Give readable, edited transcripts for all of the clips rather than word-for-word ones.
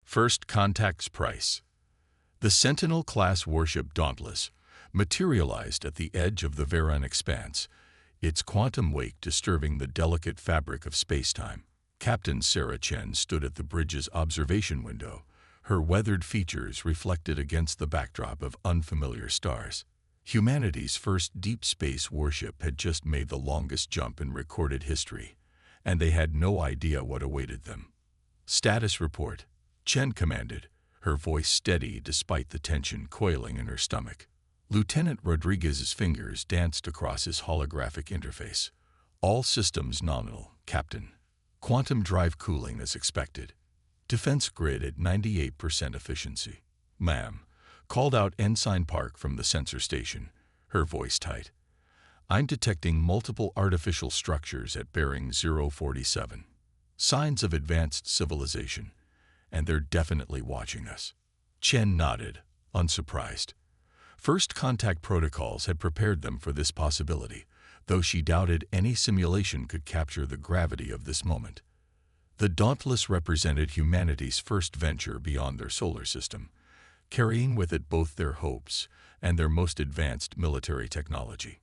First Contact's price. The Sentinel-class warship Dauntless materialized at the edge of the Varan expanse, its quantum wake disturbing the delicate fabric of space-time. Captain Sarah Chen stood at the bridge's observation window, her weathered features reflected against the backdrop of unfamiliar stars. Humanity's first deep space warship had just made the longest jump in recorded history, and they had no idea what awaited them. "Status report," Chen commanded, her voice steady despite the tension coiling in her stomach. Lieutenant Rodriguez's fingers danced across his holographic interface. "All systems nominal, Captain. Quantum drive cooling as expected. Defense grid at 98% efficiency." "Ma'am," called out Ensign Park from the sensor station, her voice tight. "I'm detecting multiple artificial structures at bearing 047. Signs of advanced civilization, and they're definitely watching us." Chen nodded, unsurprised. First Contact protocols had prepared them for this possibility, though she doubted any simulation could capture the gravity of this moment. The Dauntless represented humanity's first venture beyond their solar system, carrying with it both their hopes and their most advanced military technology.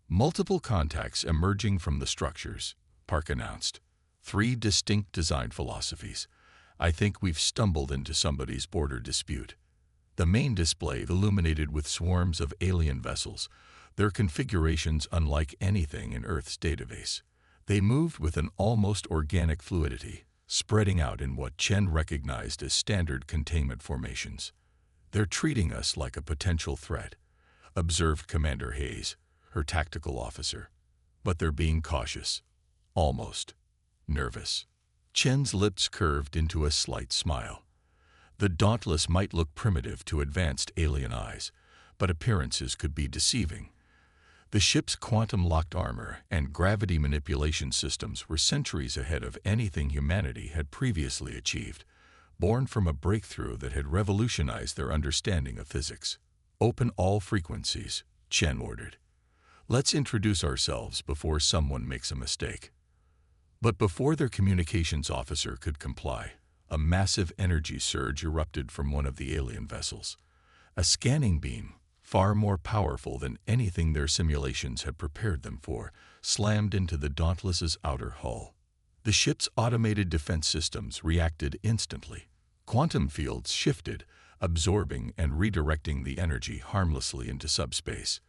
"Multiple contacts emerging from the structures," Park announced. "3 distinct design philosophies. I think we've stumbled into somebody's border dispute." The main display illuminated with swarms of alien vessels, their configurations unlike anything in Earth's database. They moved with an almost organic fluidity, spreading out in what Chen recognized as standard containment formations. "They're treating us like a potential threat," observed Commander Hayes, her tactical officer. "But they're being cautious. Almost nervous." Chen's lips curved into a slight smile. The Dauntless might look primitive to advanced alien eyes, but appearances could be deceiving. The ship's quantum-locked armor and gravity manipulation systems were centuries ahead of anything humanity had previously achieved, born from a breakthrough that had revolutionized their understanding of physics. "Open all frequencies," Chen ordered. "Let's introduce ourselves before someone makes a mistake." But before their communications officer could comply, a massive energy surge erupted from one of the alien vessels. A scanning beam, far more powerful than anything their simulations had prepared them for, slammed into the Dauntless's outer hull. The ship's automated defense systems reacted instantly. Quantum fields shifted, absorbing and redirecting the energy harmlessly into subspace.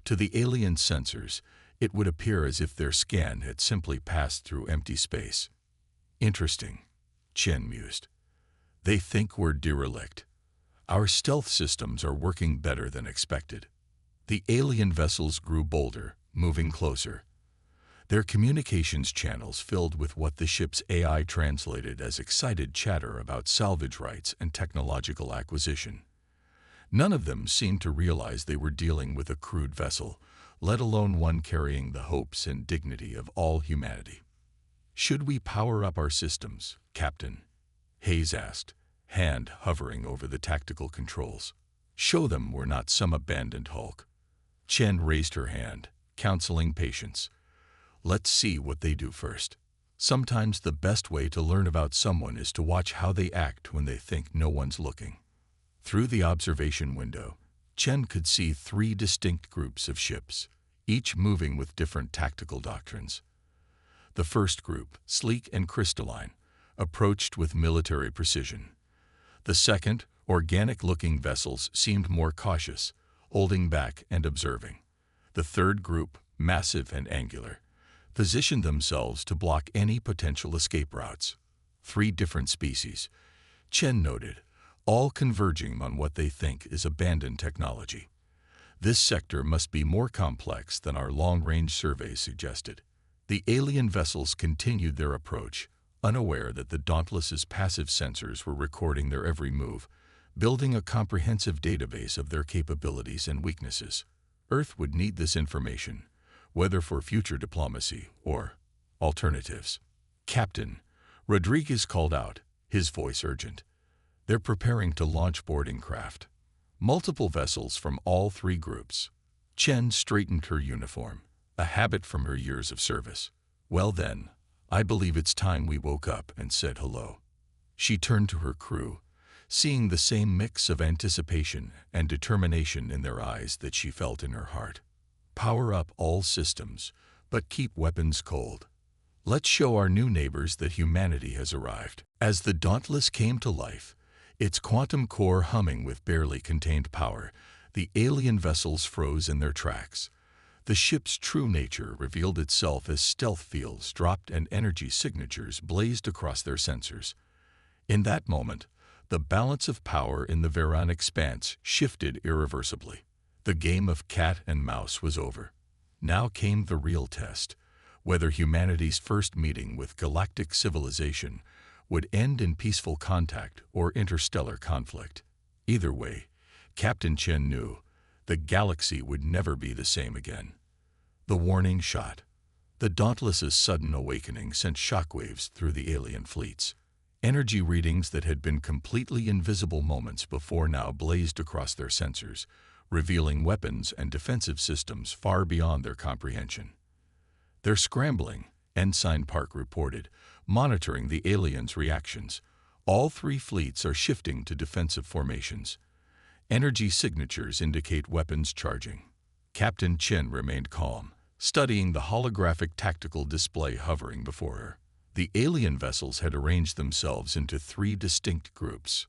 To the alien sensors, it would appear as if their scan had simply passed through empty space. "Interesting," Chen mused. "They think we're derelict. Our stealth systems are working better than expected." The alien vessels grew bolder, moving closer. Their communications channels filled with what the ship's AI translated as excited chatter about salvage rights and technological acquisition. None of them seemed to realize they were dealing with a crude vessel, let alone one carrying the hopes and dignity of all humanity. "Should we power up our systems, Captain?" Hayes asked, hand hovering over the tactical controls. "Show them we're not some abandoned hulk." Chen raised her hand, counseling patience. "Let's see what they do first." Sometimes the best way to learn about someone is to watch how they act when they think no one's looking. Through the observation window, Chen could see 3 distinct groups of ships, each moving with different tactical doctrines. The first group, sleek and crystalline, approached with military precision. The second, organic-looking vessels seemed more cautious, holding back and observing. The third group, massive and angular, positioned themselves to block any potential escape routes. 3 different species, Chen noted, all converging on what they think is abandoned technology. This sector must be more complex than our long-range surveys suggested. The alien vessels continued their approach, unaware that the Dauntless's passive sensors were recording their every move, building a comprehensive database of their capabilities and weaknesses. Earth would need this information, whether for future diplomacy or alternatives. "Captain," Rodriguez called out, his voice urgent. "They're preparing to launch boarding craft. Multiple vessels from all 3 groups." Chen straightened her uniform, a habit from her years of service. "Well then, I believe it's time we woke up and said hello." She turned to her crew, seeing the same mix of anticipation and determination in their eyes that she felt in her heart. Power up all systems, but keep weapons cold. Let's show our new neighbors that humanity has arrived. As the Dauntless came to life, its quantum core humming with barely contained power, the alien vessels froze in their tracks. The ship's true nature revealed itself as stealth fields dropped and energy signatures blazed across their sensors. In that moment, the balance of power in the Veran expanse shifted irreversibly. The game of cat and mouse was over. Now came the real test, whether humanity's first meeting with galactic civilization would end in peaceful contact or interstellar conflict. Either way, Captain Chen knew the galaxy would never be the same again. The warning shot. The Dauntless's sudden awakening sent shockwaves through the alien fleets. Energy readings that had been completely invisible moments before now blazed across their sensors, revealing weapons and defensive systems far beyond their comprehension. "They're scrambling," Ensign Park reported, monitoring the aliens' reactions. "All three fleets are shifting to defensive formations. Energy signatures indicate weapons charging." Captain Chen remained calm, studying the holographic tactical display hovering before her. The alien vessels had arranged themselves into three distinct groups.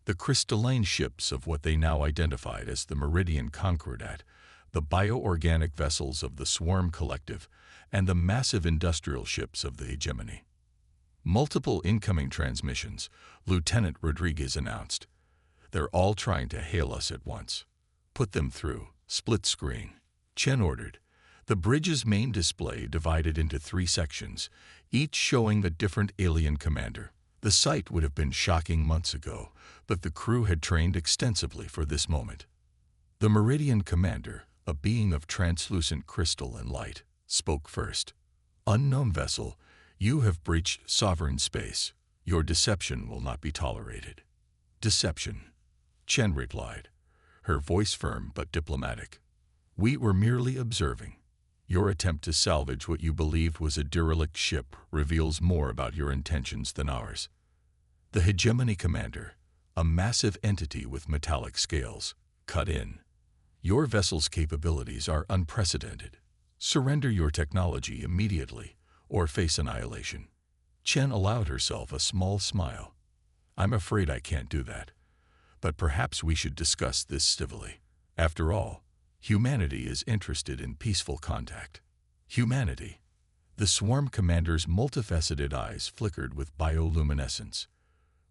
The crystalline ships of what they now identified as the Meridian Concordat, the bioorganic vessels of the Swarm Collective, and the massive industrial ships of the Hegemony. "Multiple incoming transmissions," Lieutenant Rodriguez announced. "They're all trying to hail us at once." "Put them through. Split screen," Chen ordered. The bridge's main display divided into three sections, each showing a different alien commander. The sight would have been shocking months ago, but the crew had trained extensively for this moment. The Meridian Commander, a being of translucent crystal and light, spoke first. "Unknown vessel, you have breached sovereign space. Your deception will not be tolerated." "Deception," Chen replied, her voice firm but diplomatic. "We were merely observing. Your attempt to salvage what you believed was a derelict ship reveals more about your intentions than ours." The Hegemony Commander, a massive entity with metallic scales, cut in. "Your vessel's capabilities are unprecedented. Surrender your technology immediately or face annihilation." Chen allowed herself a small smile. "I'm afraid I can't do that. But perhaps we should discuss this civilly. After all, humanity is interested in peaceful contact." "Humanity?" The Swarm Commander's multifaceted eyes flickered with bioluminescence.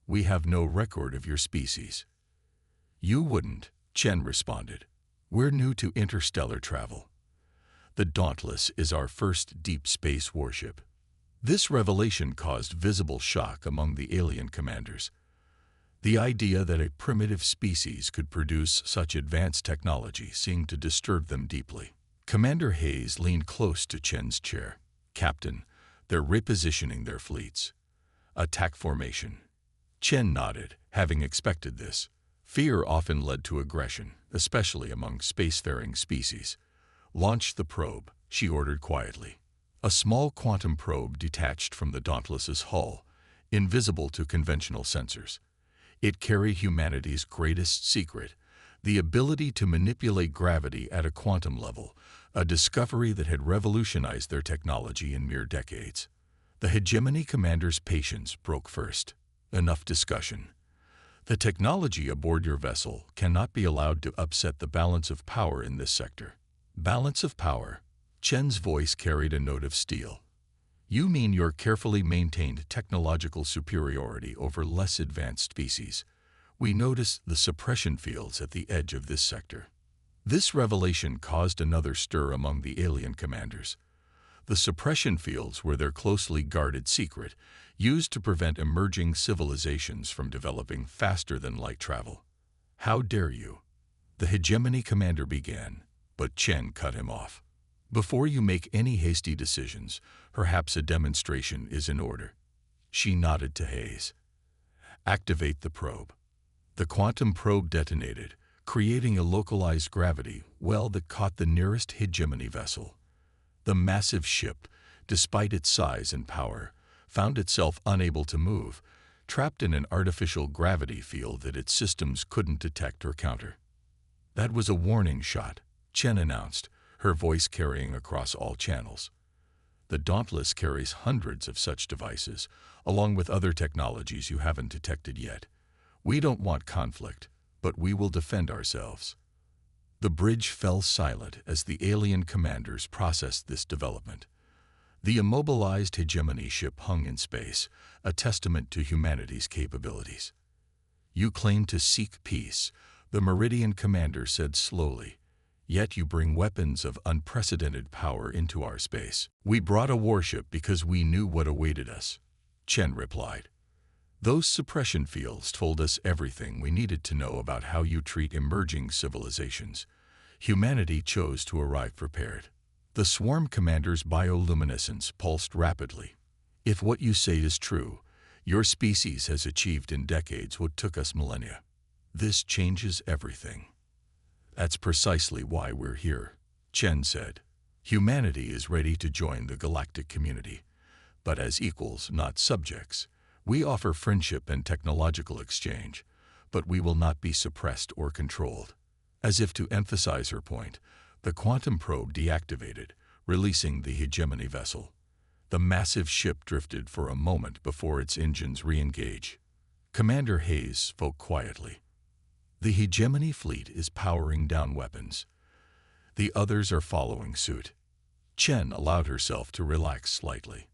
"We have no record of your species." "You wouldn't," Chen responded. "We're new to interstellar travel. The Dauntless is our first deep space warship." This revelation caused visible shock among the alien commanders. The idea that a primitive species could produce such advanced technology seemed to disturb them deeply. Commander Hayes leaned close to Chen's chair. "Captain, they're repositioning their fleets." "Attack formation." Chen nodded, having expected this. Fear often led to aggression, especially among spacefaring species. "Launch the probe," she ordered quietly. A small quantum probe detached from the Dauntless's hull, invisible to conventional sensors. It carried humanity's greatest secret, the ability to manipulate gravity at a quantum level, a discovery that had revolutionized their technology in mere decades. The Hegemony Commander's patience broke first. "Enough discussion. The technology aboard your vessel cannot be allowed to upset the balance of power in this sector." "Balance of power?" Chen's voice carried a note of steel. "You mean your carefully maintained technological superiority over less advanced species. We notice the suppression fields at the edge of this sector." This revelation caused another stir among the alien commanders. The suppression fields were their closely guarded secret, used to prevent emerging civilizations from developing faster than light travel. "How dare you?" The Hegemony Commander began, but Chen cut him off. "Before you make any hasty decisions, perhaps a demonstration is in order." She nodded to Hayes. "Activate the probe." The quantum probe detonated, creating a localized gravity well that caught the nearest Hegemony vessel. The massive ship, despite its size and power, found itself unable to move, trapped in an artificial gravity field that its systems couldn't detect or counter. "That was a warning shot," Chen announced, her voice carrying across all channels. "The Dauntless carries hundreds of such devices, along with other technologies you haven't detected yet. We don't want conflict, but we will defend ourselves." The bridge fell silent as the alien commanders processed this development. The immobilized hegemony ship hung in space, a testament to humanity's capabilities. "You claim to seek peace," the Meridian commander said slowly, "yet you bring weapons of unprecedented power into our space." "We brought a warship because we knew what awaited us," Chen replied. "Those suppression fields told us everything we needed to know about how you treat emerging civilizations. Humanity chose to arrive prepared." The swarm commander's bioluminescence pulsed rapidly. "If what you say is true, your species has achieved in decades what took us millennia. This changes everything." "That's precisely why we're here," Chen said. "Humanity is ready to join the galactic community, but as equals, not subjects. We offer friendship and technological exchange, but we will not be suppressed or controlled." As if to emphasize her point, the quantum probe deactivated, releasing the hegemony vessel. The massive ship drifted for a moment before its engines re-engage. Commander Hayes spoke quietly. "The hegemony fleet is powering down weapons. The others are following suit." Chen allowed herself to relax slightly.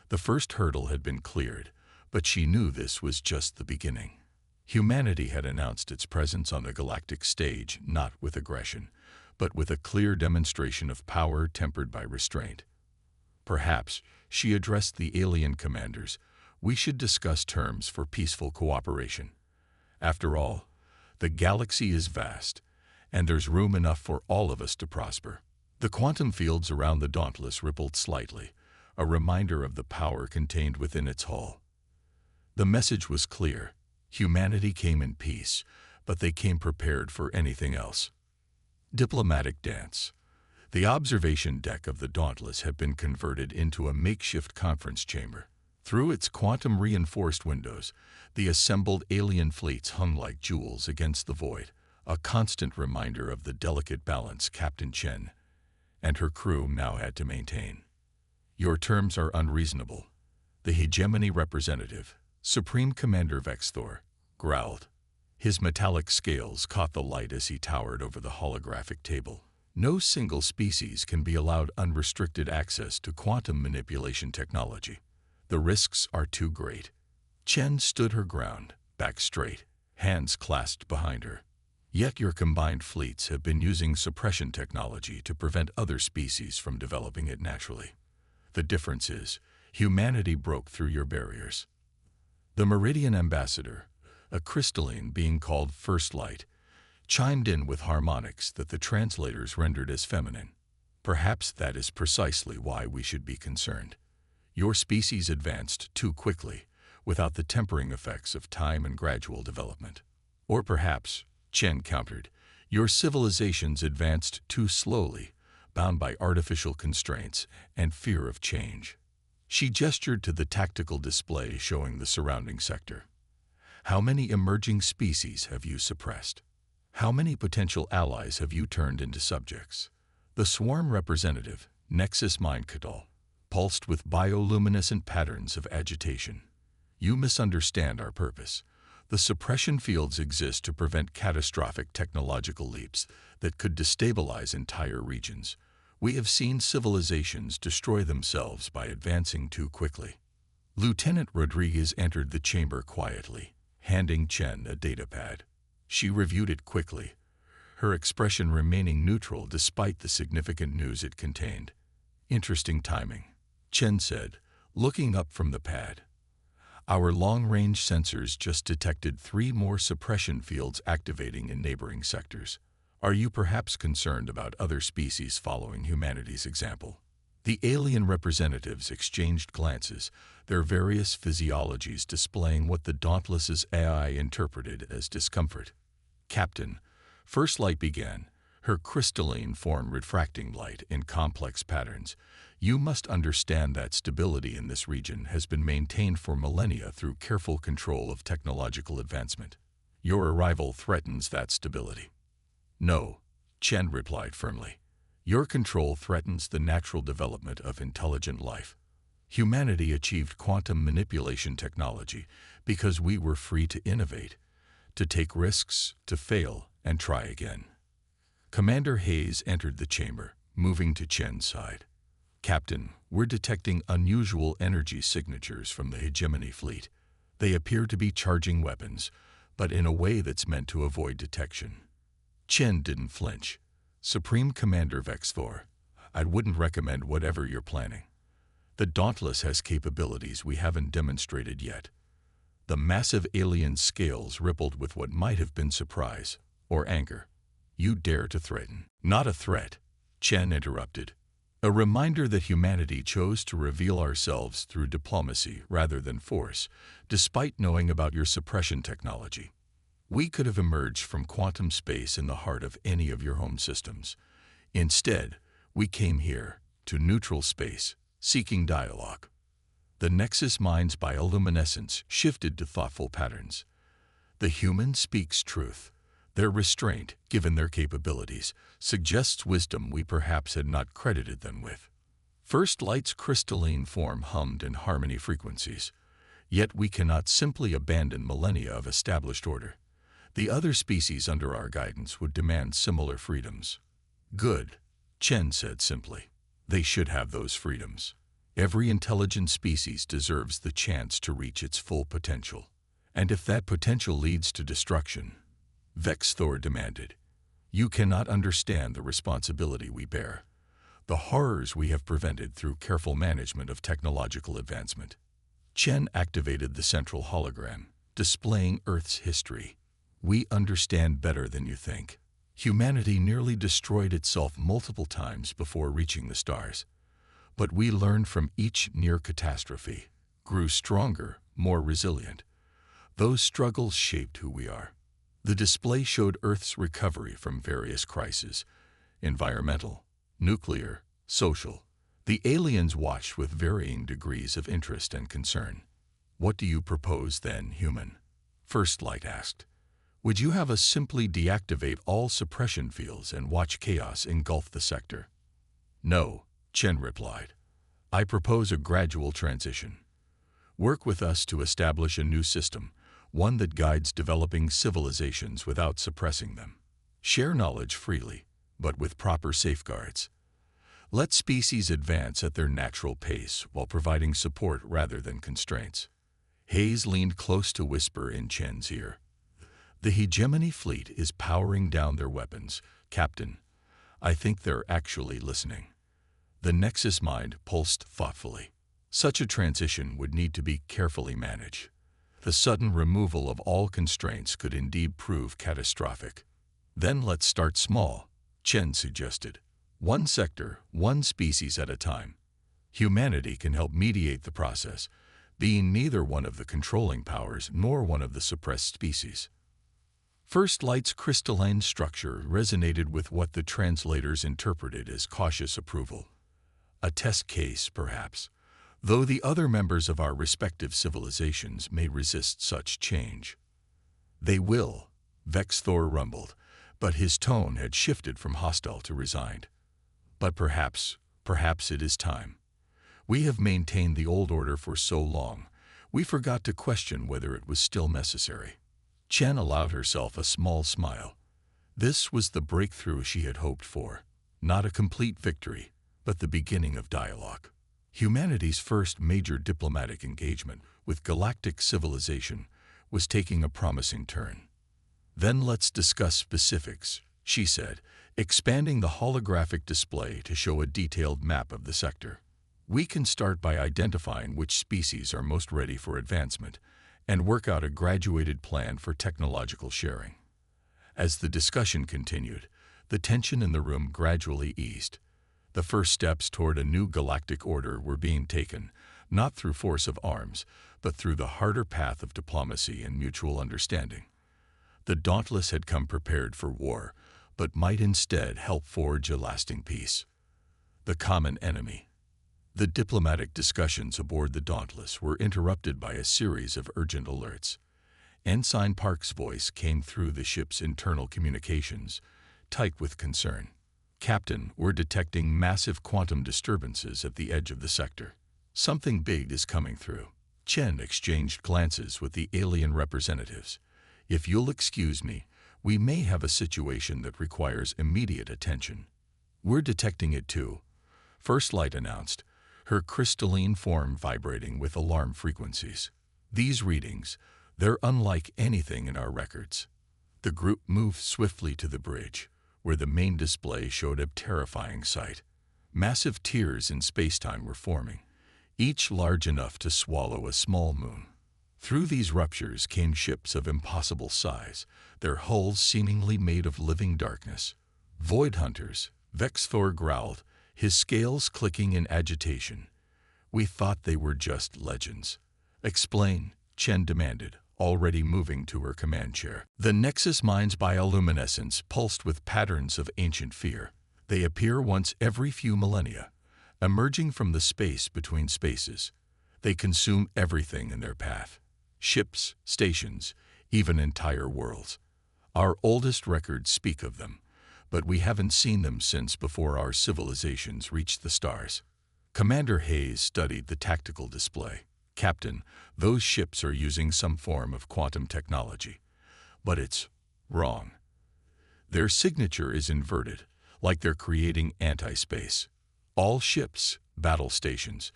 The first hurdle had been cleared, but she knew this was just the beginning. Humanity had announced its presence on the galactic stage not with aggression, but with a clear demonstration of power tempered by restraint. Perhaps, she addressed the alien commanders, we should discuss terms for peaceful cooperation. After all, the galaxy is vast, and there's room enough for all of us to prosper. The quantum fields around the Dauntless rippled slightly, a reminder of the power contained within its hull. The message was clear. Humanity came in peace, but they came prepared for anything else. Diplomatic dance. The observation deck of the Dauntless had been converted into a makeshift conference chamber. Through its quantum-reinforced windows, the assembled alien fleets hung like jewels against the void, a constant reminder of the delicate balance Captain Chen and her crew now had to maintain. "Your terms are unreasonable," the hegemony representative, Supreme Commander Vexthor, growled. His metallic scales caught the light as he towered over the holographic table. "No single species can be allowed unrestricted access to quantum manipulation technology. The risks are too great." Chen stood her ground, back straight, hands clasped behind her. "Yet your combined fleets have been using suppression technology to prevent other species from developing it naturally. The difference is, humanity broke through your barriers." The Meridian ambassador, a crystalline being called First Light, chimed in with harmonics that the translators rendered as feminine. "Perhaps that is precisely why we should be concerned. Your species advanced too quickly, without the tempering effects of time and gradual development. Or perhaps," Chen countered, "your civilizations advanced too slowly, bound by artificial constraints and fear of change." She gestured to the tactical display showing the surrounding sector. "How many emerging species have you suppressed? How many potential allies have you turned into subjects?" The swarm representative, Nexus Mindcatal, pulsed with bioluminescent patterns of agitation. "You misunderstand our purpose. The suppression fields exist to prevent catastrophic technological leaps that could destabilize entire regions. We have seen civilizations destroy themselves by advancing too quickly." Lieutenant Rodriguez entered the chamber quietly, handing Chen a datapad. She reviewed it quickly, her expression remaining neutral despite the significant news it contained. "Interesting timing," Chen said, looking up from the pad. "Our long-range sensors just detected 3 more suppression fields activating in neighboring sectors. Are you perhaps concerned about other species following humanity's example?" The alien representatives exchanged glances, their various physiologies displaying what the Dauntless's AI interpreted as discomfort. "Captain," First Light began, her crystalline form refracting light in complex patterns. You must understand that stability in this region has been maintained for millennia through careful control of technological advancement. Your arrival threatens that stability. No, Chen replied firmly. Your control threatens the natural development of intelligent life. Humanity achieved quantum manipulation technology because we were free to innovate, to take risks, to fail, and try again. Commander Hayes entered the chamber, moving to Chen's side. Captain, we're detecting unusual energy signatures from the hegemony fleet. They appear to be charging weapons, but in a way that's meant to avoid detection. Chen didn't flinch. Supreme Commander Vexthor, I wouldn't recommend whatever you're planning. The Dauntless has capabilities we haven't demonstrated yet. The massive alien scales rippled with what might have been surprise or anger. You dare to threaten. Not a threat, Chen interrupted. A reminder that humanity chose to reveal ourselves through diplomacy rather than force, despite knowing about your suppression technology. We could have emerged from quantum space in the heart of any of your home systems. Instead, we came here, to neutral space, seeking dialogue. The Nexus mind's bioluminescence shifted to thoughtful patterns. The human speaks truth. Their restraint, given their capabilities, suggests wisdom we perhaps had not credited them with. First Light's crystalline form hummed in harmony frequencies. Yet we cannot simply abandon millennia of established order. The other species under our guidance would demand similar freedoms. Good, Chen said simply. They should have those freedoms. Every intelligent species deserves the chance to reach its full potential. And if that potential leads to destruction, Vexthor demanded, you cannot understand the responsibility we bear, the horrors we have prevented through careful management of technological advancement. Chen activated the central hologram, displaying Earth's history. We understand better than you think. Humanity nearly destroyed itself multiple times before reaching the stars. But we learned from each near catastrophe, grew stronger, more resilient. Those struggles shaped who we are. The display showed Earth's recovery from various crises, environmental, nuclear, social. The aliens watched with varying degrees of interest and concern. What do you propose then, human? First Light asked. Would you have us simply deactivate all suppression fields and watch chaos engulf the sector? No, Chen replied. I propose a gradual transition. Work with us to establish a new system, one that guides developing civilizations without suppressing them. Share knowledge freely, but with proper safeguards. Let species advance at their natural pace while providing support rather than constraints. Hayes leaned close to whisper in Chen's ear. The hegemony fleet is powering down their weapons, Captain. I think they're actually listening. The Nexus mind pulsed thoughtfully. Such a transition would need to be carefully managed. The sudden removal of all constraints could indeed prove catastrophic. Then let's start small, Chen suggested. One sector, one species at a time. Humanity can help mediate the process, being neither one of the controlling powers nor one of the suppressed species. First Light's crystalline structure resonated with what the translators interpreted as cautious approval. A test case, perhaps, though the other members of our respective civilizations may resist such change. They will, Vexthor rumbled, but his tone had shifted from hostile to resigned. But perhaps it is time. We have maintained the old order for so long, we forgot to question whether it was still necessary. Chen allowed herself a small smile. This was the breakthrough she had hoped for, not a complete victory, but the beginning of dialogue. Humanity's first major diplomatic engagement with galactic civilization was taking a promising turn. Then let's discuss specifics, she said, expanding the holographic display to show a detailed map of the sector. We can start by identifying which species are most ready for advancement and work out a graduated plan for technological sharing. As the discussion continued, the tension in the room gradually eased. The first steps toward a new galactic order were being taken, not through force of arms, but through the harder path of diplomacy and mutual understanding. The Dauntless had come prepared for war, but might instead help forge a lasting peace. The common enemy. The diplomatic discussions aboard the Dauntless were interrupted by a series of urgent alerts. Ensign Park's voice came through the ship's internal communications, tight with concern. "Captain, we're detecting massive quantum disturbances at the edge of the sector. Something big is coming through." Chen exchanged glances with the alien representatives. "If you'll excuse me, we may have a situation that requires immediate attention." "We're detecting it too," First Light announced, her crystalline form vibrating with alarm frequencies. "These readings, they're unlike anything in our records." The group moved swiftly to the bridge, where the main display showed a terrifying sight. Massive tiers in spacetime were forming, each large enough to swallow a small moon. Through these ruptures came ships of impossible size, their hulls seemingly made of living darkness. "Void hunters," Vexthor growled, his scales clicking in agitation. "We thought they were just legends." "Explain," Chen demanded, already moving to her command chair. The Nexus mine's bioluminescence pulsed with patterns of ancient fear. They appear once every few millennia, emerging from the space between spaces. They consume everything in their path. Ships, stations, even entire worlds. Our oldest records speak of them, but we haven't seen them since before our civilizations reached the stars. Commander Hayes studied the tactical display. "Captain, those ships are using some form of quantum technology, but it's wrong. Their signature is inverted, like they're creating anti-space. All ships, battle stations,"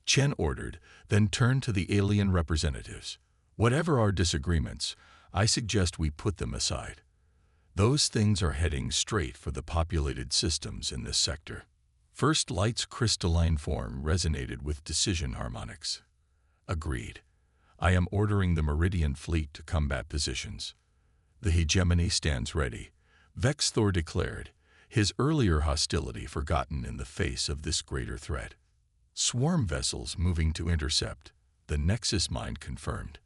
Chen ordered, then turned to the alien representatives. "Whatever our disagreements, I suggest we put them aside. Those things are heading straight for the populated systems in this sector." First Light's crystalline form resonated with decision harmonics. "Agreed. I am ordering the Meridian Fleet to combat positions. The hegemony stands ready," Vexthor declared, his earlier hostility forgotten in the face of this greater threat. "Swarm vessels moving to intercept," the Nexus mind confirmed.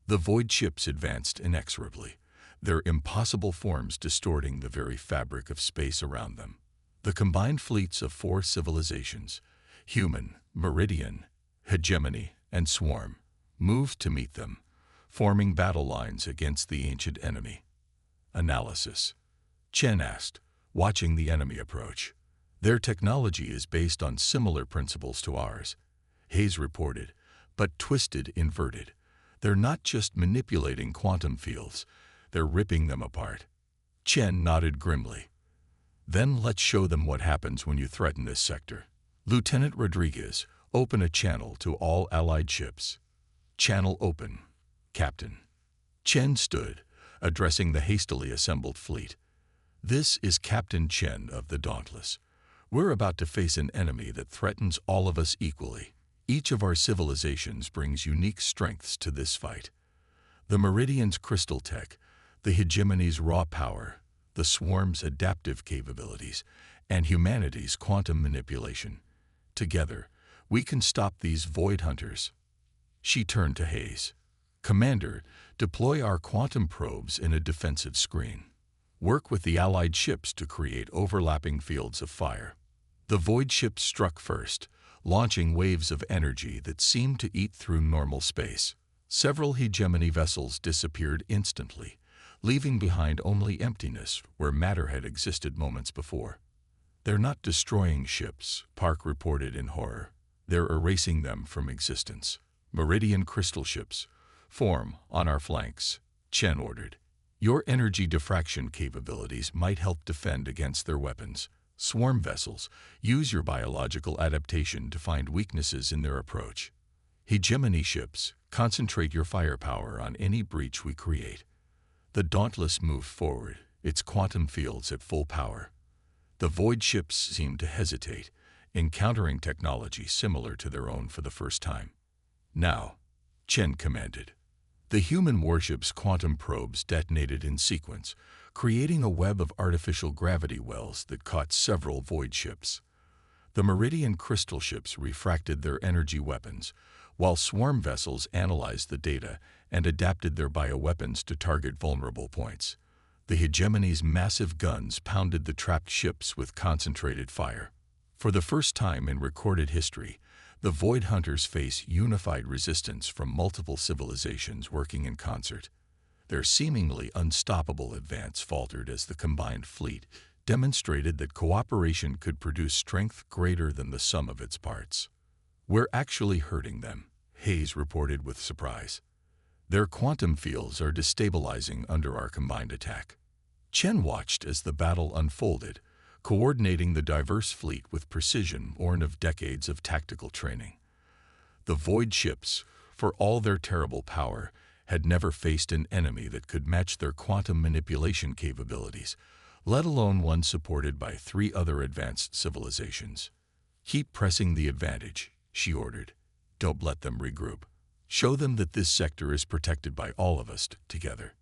The void ships advanced inexorably, their impossible forms distorting the very fabric of space around them. The combined fleets of 4 civilizations, human, Meridian, hegemony, and swarm, moved to meet them, forming battle lines against the ancient enemy. "Analysis?" Chen asked, watching the enemy approach. "Their technology is based on similar principles to ours," Hayes reported, "but twisted, inverted. They're not just manipulating quantum fields, they're ripping them apart." Chen nodded grimly. "Then let's show them what happens when you threaten this sector. Lieutenant Rodriguez, open a channel to all Allied ships." "Channel open, Captain." Chen stood, addressing the hastily assembled fleet. "This is Captain Chen of the Dauntless. We're about to face an enemy that threatens all of us equally. Each of our civilizations brings unique strengths to this fight. The Meridian's crystal tech, the hegemony's raw power, the swarm's adaptive capabilities, and humanity's quantum manipulation. Together, we can stop these void hunters." She turned to Hayes. "Commander, deploy our quantum probes in a defensive screen. Work with the Allied ships to create overlapping fields of fire." The void ships struck first, launching waves of energy that seemed to eat through normal space. Several hegemony vessels disappeared instantly, leaving behind only emptiness where matter had existed moments before. "They're not destroying ships," Park reported in horror. "They're erasing them from existence. Meridian crystal ships, form on our flanks," Chen ordered. "Your energy diffraction capabilities might help defend against their weapons. Swarm vessels, use your biological adaptation to find weaknesses in their approach. Hegemony ships, concentrate your firepower on any breach we create." The Dauntless moved forward, its quantum fields at full power. The void ships seemed to hesitate, encountering technology similar to their own for the first time. "Now," Chen commanded. The human warship's quantum probes detonated in sequence, creating a web of artificial gravity wells that caught several void ships. The Meridian crystal ships refracted their energy weapons, while swarm vessels analyzed the data and adapted their bioweapons to target vulnerable points. The hegemony's massive guns pounded the trapped ships with concentrated fire. For the first time in recorded history, the Void Hunters face unified resistance from multiple civilizations working in concert. Their seemingly unstoppable advance faltered as the combined fleet demonstrated that cooperation could produce strength greater than the sum of its parts. "We're actually hurting them," Hayes reported with surprise. "Their quantum fields are destabilizing under our combined attack." Chen watched as the battle unfolded, coordinating the diverse fleet with precision born of decades of tactical training. The Void ships, for all their terrible power, had never faced an enemy that could match their quantum manipulation capabilities, let alone one supported by 3 other advanced civilizations. "Keep pressing the advantage," she ordered. "Don't let them regroup. Show them that this sector is protected by all of us together."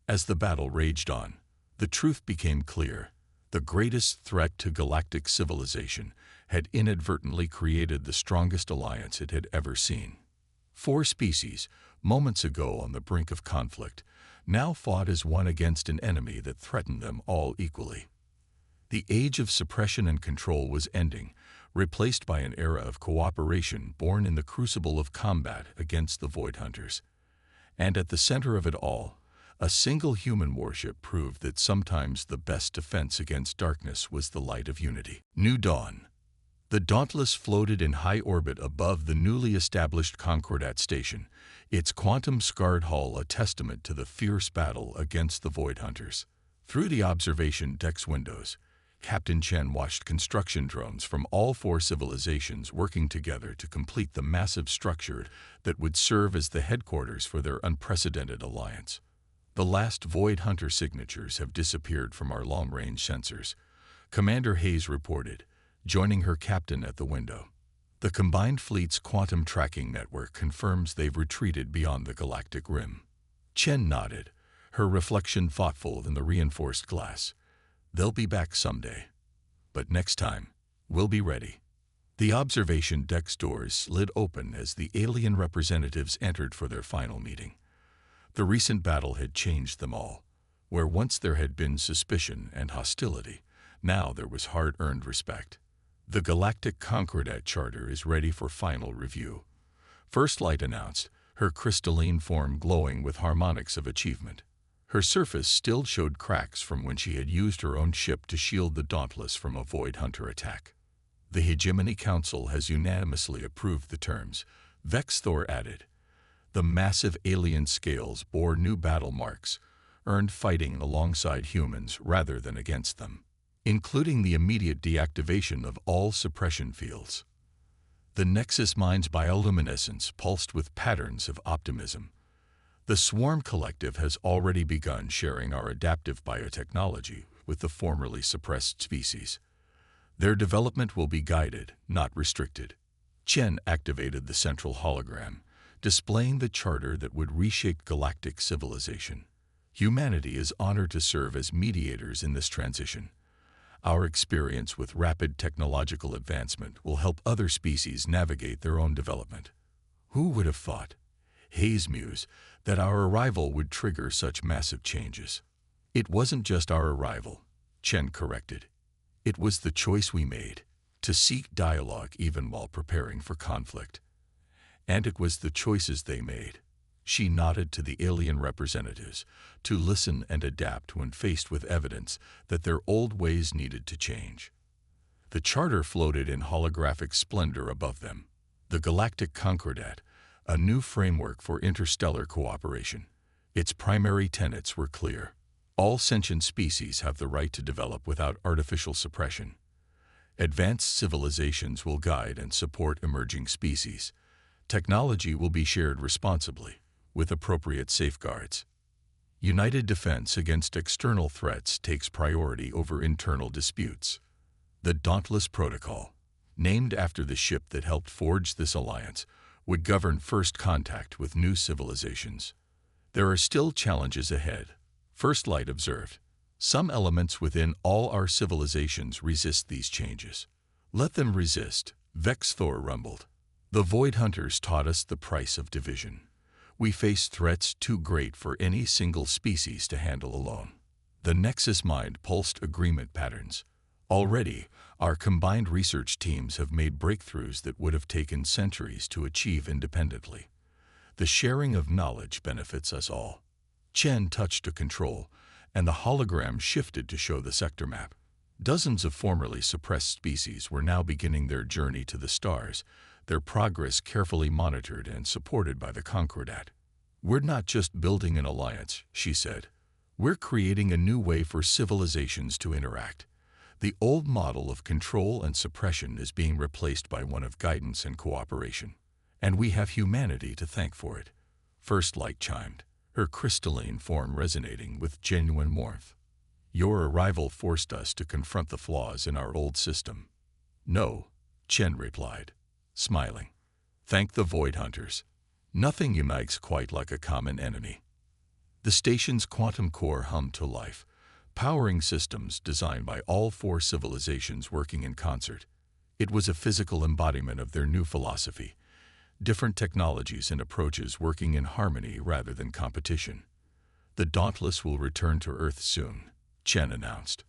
As the battle raged on, the truth became clear. The greatest threat to galactic civilization had inadvertently created the strongest alliance it had ever seen. 4 species, moments ago on the brink of conflict, now fought as one against an enemy that threatened them all equally. The age of suppression and control was ending, replaced by an era of cooperation born in the crucible of combat against the Void Hunters. And at the center of it all, a single human warship proved that sometimes the best defense against darkness was the light of unity. New Dawn. The Dauntless floated in high orbit above the newly established Concordat station, its quantum-scarred hull a testament to the fierce battle against the Void Hunters. Through the observation deck's windows, Captain Chen watched construction drones from all 4 civilizations working together to complete the massive structure that would serve as the headquarters for their unprecedented alliance. "The last Void Hunter signatures have disappeared from our long-range sensors," Commander Hayes reported, joining her captain at the window. "The combined fleet's quantum tracking network confirms they've retreated beyond the galactic rim." Chen nodded, her reflection thoughtful in the reinforced glass. "They'll be back someday. But next time, we'll be ready." The observation deck's doors slid open as the alien representatives entered for their final meeting. The recent battle had changed them all. Where once there had been suspicion and hostility, now there was hard-earned respect. "The Galactic Concordat Charter is ready for final review," First Light announced, her crystalline form glowing with harmonics of achievement. Her surface still showed cracks from when she had used her own ship to shield the Dauntless from a Void Hunter attack. "The Hegemony Council has unanimously approved the terms," Vexthor added. The massive alien scales bore new battle marks, earned fighting alongside humans rather than against them, including the immediate deactivation of all suppression fields. The Nexus Mine's bioluminescence pulsed with patterns of optimism. "The Swarm Collective has already begun sharing our adaptive biotechnology with the formerly suppressed species. Their development will be guided, not restricted." Chen activated the central hologram, displaying the charter that would reshape galactic civilization. "Humanity is honored to serve as mediators in this transition. Our experience with rapid technological advancement will help other species navigate their own development." "Who would have thought," Hayes mused, "that our arrival would trigger such massive changes?" "It wasn't just our arrival," Chen corrected. "It was the choice we made, to seek dialogue even while preparing for conflict. And it was the choices they made." She nodded to the alien representatives, "to listen and adapt when faced with evidence that their old ways needed to change." The charter floated in holographic splendor above them. "The Galactic Concordat, a new framework for interstellar cooperation." Its primary tenets were clear. All sentient species have the right to develop without artificial suppression. Advanced civilizations will guide and support emerging species. Technology will be shared responsibly, with appropriate safeguards. United defense against external threats takes priority over internal disputes. The Dauntless Protocol, named after the ship that helped forge this alliance, would govern first contact with new civilizations. "There are still challenges ahead," First Light observed. "Some elements within all our civilizations resist these changes." "Let them resist," Vexthor rumbled. "The Void Hunters taught us the price of division. We face threats too great for any single species to handle alone." The Nexus mind pulsed agreement patterns. Already, our combined research teams have made breakthroughs that would have taken centuries to achieve independently. The sharing of knowledge benefits us all. Chen touched a control, and the hologram shifted to show the sector map. Dozens of formerly suppressed species were now beginning their journey to the stars, their progress carefully monitored and supported by the Concordat. "We're not just building an alliance," she said. "We're creating a new way for civilizations to interact. The old model of control and suppression is being replaced by one of guidance and cooperation. And we have humanity to thank for it." First Light chimed, her crystalline form resonating with genuine warmth. "Your arrival forced us to confront the flaws in our old system." "No," Chen replied, smiling. "Thank the Void Hunters. Nothing unites quite like a common enemy." The station's quantum core hummed to life, powering systems designed by all four civilizations working in concert. It was a physical embodiment of their new philosophy, different technologies and approaches working in harmony rather than competition. "The Dauntless will return to Earth soon," Chen announced.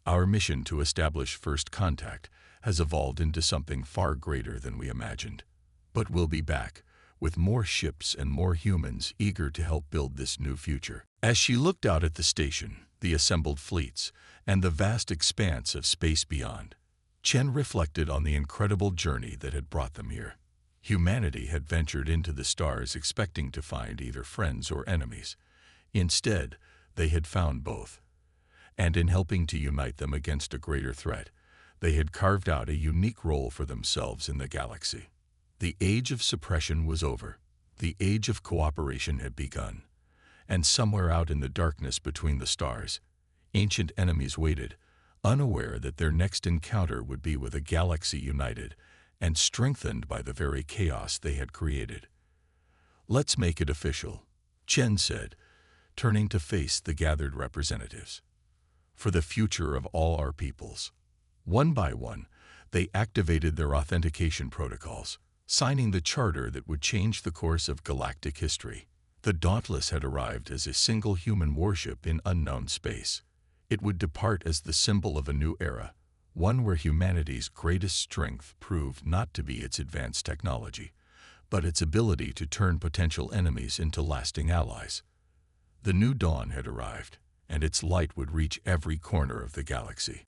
"Our mission to establish first contact has evolved into something far greater than we imagined. But we'll be back, with more ships and more humans eager to help build this new future." As she looked out at the station, the assembled fleets, and the vast expanse of space beyond, Chen reflected on the incredible journey that had brought them here. Humanity had ventured into the stars expecting to find either friends or enemies. Instead, they had found both. And in helping to unite them against a greater threat, they had carved out a unique role for themselves in the galaxy. The age of suppression was over. The age of cooperation had begun. And somewhere out in the darkness between the stars, ancient enemies waited, unaware that their next encounter would be with a galaxy united and strengthened by the very chaos they had created. "Let's make it official," Chen said, turning to face the gathered representatives. "For the future of all our peoples." One by one, they activated their authentication protocols, signing the charter that would change the course of galactic history. The Dauntless had arrived as a single human warship in unknown space. It would depart as the symbol of a new era, one where humanity's greatest strength proved not to be its advanced technology, but its ability to turn potential enemies into lasting allies. The new dawn had arrived, and its light would reach every corner of the galaxy.